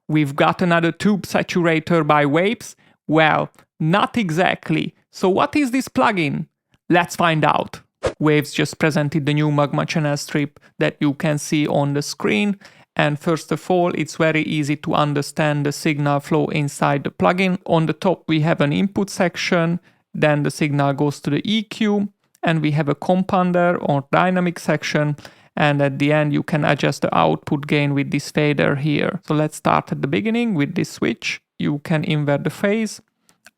We've got another tube saturator by Waves? Well, not exactly. So what is this plugin? Let's find out. Waves just presented the new Magma channel strip that you can see on the screen. And first of all, it's very easy to understand the signal flow inside the plugin. On the top, we have an input section. Then the signal goes to the EQ. And we have a compounder or dynamic section. And at the end, you can adjust the output gain with this fader here. So let's start at the beginning with this switch. You can invert the phase.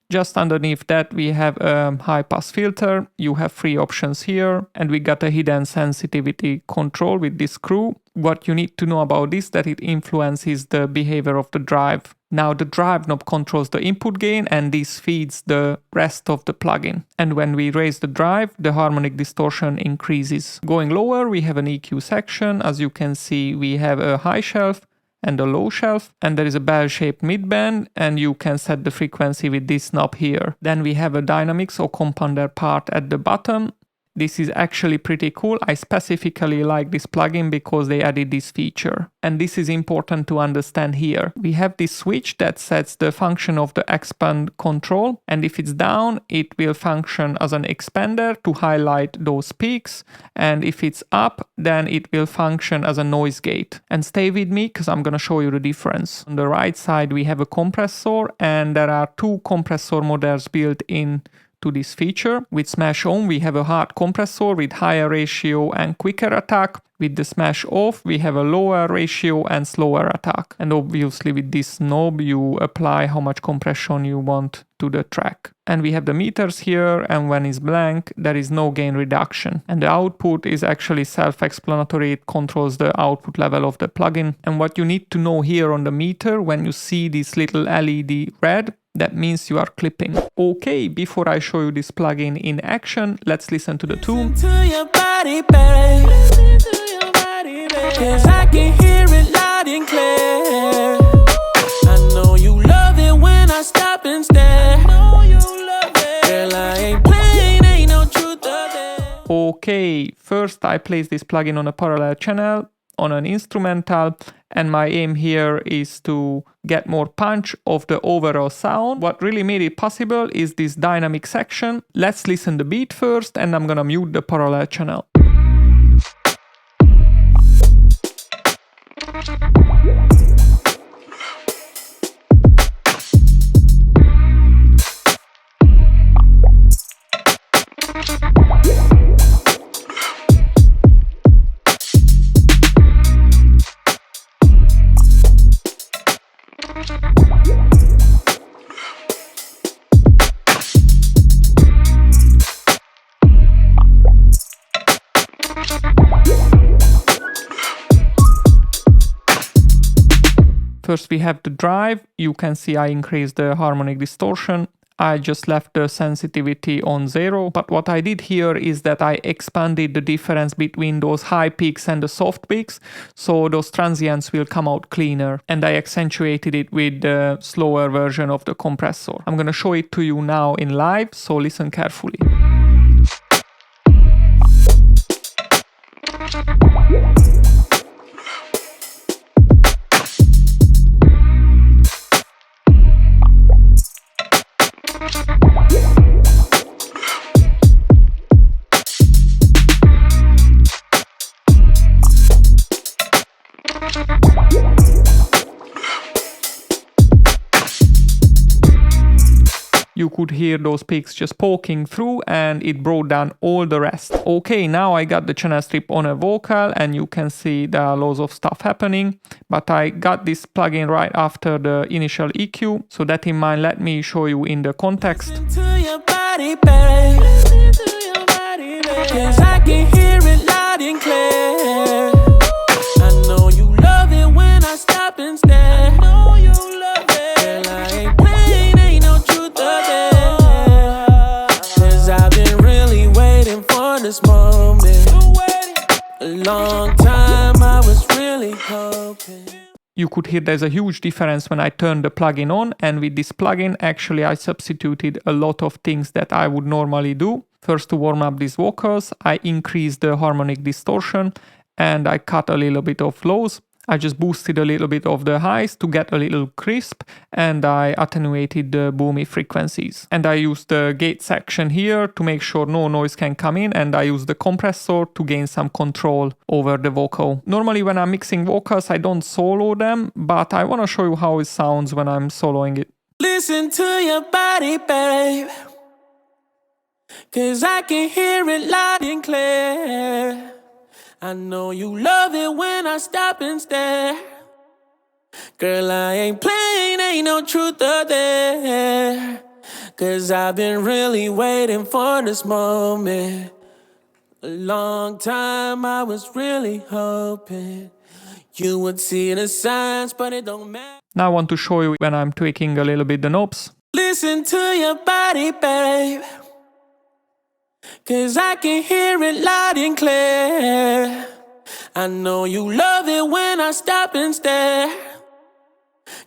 Just underneath that, we have a high pass filter. You have 3 options here, and we got a hidden sensitivity control with this screw. What you need to know about this, that it influences the behavior of the drive. Now the drive knob controls the input gain, and this feeds the rest of the plugin. And when we raise the drive, the harmonic distortion increases. Going lower, we have an EQ section. As you can see, we have a high shelf and a low shelf, and there is a bell-shaped midband, and you can set the frequency with this knob here. Then we have a dynamics or compounder part at the bottom. This is actually pretty cool. I specifically like this plugin because they added this feature. And this is important to understand here. We have this switch that sets the function of the expand control. And if it's down, it will function as an expander to highlight those peaks. And if it's up, then it will function as a noise gate. And stay with me because I'm going to show you the difference. On the right side, we have a compressor, and there are 2 compressor models built in to this feature. With Smash On, we have a hard compressor with higher ratio and quicker attack. With the Smash Off, we have a lower ratio and slower attack. And obviously with this knob, you apply how much compression you want to the track. And we have the meters here, and when it's blank, there is no gain reduction. And the output is actually self-explanatory. It controls the output level of the plugin. And what you need to know here on the meter, when you see this little LED red, that means you are clipping. Okay, before I show you this plugin in action, let's listen to the tune. To your body, babe. Your body, babe. 'Cause I can hear it loud and clear. I know you love it when I stop and stare. I know you love it. Girl, I ain't playing, ain't no truth of it. Okay, first I place this plugin on a parallel channel, on an instrumental, and my aim here is to get more punch of the overall sound. What really made it possible is this dynamic section. Let's listen the beat first, and I'm gonna mute the parallel channel. First we have the drive. You can see I increased the harmonic distortion. I just left the sensitivity on 0. But what I did here is that I expanded the difference between those high peaks and the soft peaks. So those transients will come out cleaner. And I accentuated it with the slower version of the compressor. I'm gonna show it to you now in live, so listen carefully. You could hear those peaks just poking through, and it brought down all the rest. Okay, now I got the channel strip on a vocal, and you can see there are loads of stuff happening. But I got this plugin right after the initial EQ. So that in mind, let me show you in the context. To your body, babe. To your body, babe. 'Cause I can hear it loud and clear. I know you love it when I stop and stare. I know you love it. Girl, I ain't playing, ain't no truth of it. 'Cause I've been really waiting for this moment. A long time I was really hoping. You could hear there's a huge difference when I turned the plugin on, and with this plugin actually I substituted a lot of things that I would normally do. First, to warm up these vocals, I increased the harmonic distortion and I cut a little bit of lows. I just boosted a little bit of the highs to get a little crisp, and I attenuated the boomy frequencies. And I used the gate section here to make sure no noise can come in, and I used the compressor to gain some control over the vocal. Normally when I'm mixing vocals I don't solo them, but I want to show you how it sounds when I'm soloing it. Listen to your body, babe, 'cause I can hear it loud and clear. I know you love it when I stop and stare. Girl, I ain't playing, ain't no truth there. 'Cause I've been really waiting for this moment. A long time I was really hoping you would see the signs, but it don't matter. Now I want to show you when I'm tweaking a little bit the knobs. Listen to your body, babe, 'cause I can hear it loud and clear. I know you love it when I stop and stare.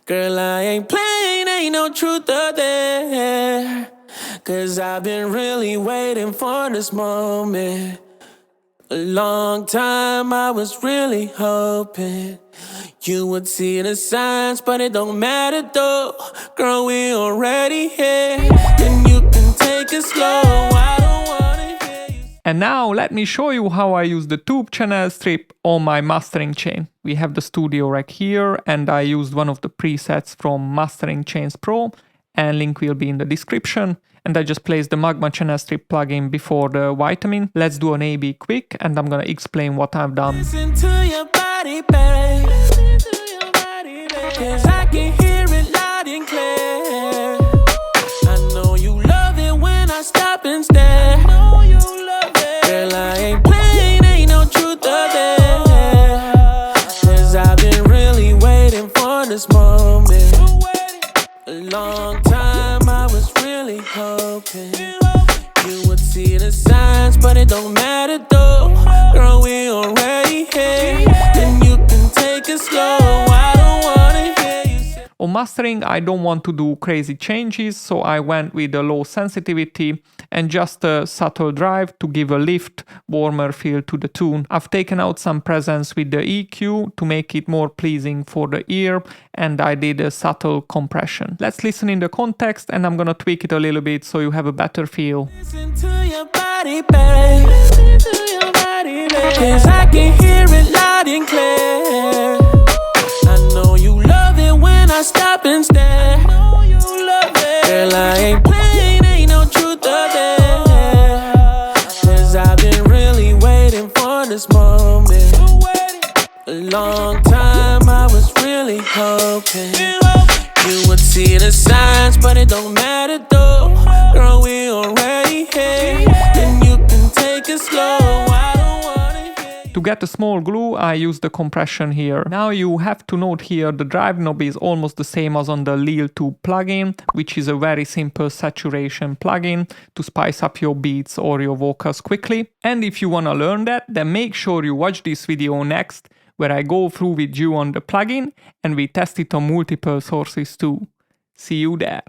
Girl, I ain't playing, ain't no truth there. 'Cause I've been really waiting for this moment. A long time I was really hoping you would see the signs, but it don't matter though. Girl, we already here, and you can take it slow. I don't wanna hear you. And now let me show you how I use the tube channel strip on my mastering chain. We have the studio rack here, and I used one of the presets from Mastering Chains Pro, and link will be in the description. And I just placed the Magma channel strip plugin before the vitamin. Let's do an A/B quick, and I'm gonna explain what I've done. Listen to your body, babe, 'cause I can hear it loud and clear. I know you love it when I stop and stare. Girl, I ain't playing, ain't no truth there. 'Cause I've been really waiting for this moment. A long time I was really hoping you would see the signs, but it don't matter though. Girl, we already here, and you can take it slow. I don't wanna hear you say. On mastering, I don't want to do crazy changes, so I went with a low sensitivity and just a subtle drive to give a lift, warmer feel to the tune. I've taken out some presence with the EQ to make it more pleasing for the ear, and I did a subtle compression. Let's listen in the context, and I'm gonna tweak it a little bit so you have a better feel. Listen to your body, babe, 'cause I can hear it loud and clear. I know you love it when I stop and stare. Girl, I ain't playing, ain't no truth there. 'Cause I've been really waiting for this moment. A long time I was really hoping you would see the signs, but it don't matter though. Girl, we already here, and you can take it slow. I don't wanna hear you. To get a small glue, I use the compression here. Now you have to note here the drive knob is almost the same as on the Lil Tube plugin, which is a very simple saturation plugin to spice up your beats or your vocals quickly. And if you wanna learn that, then make sure you watch this video next, where I go through with you on the plugin and we test it on multiple sources too. See you there.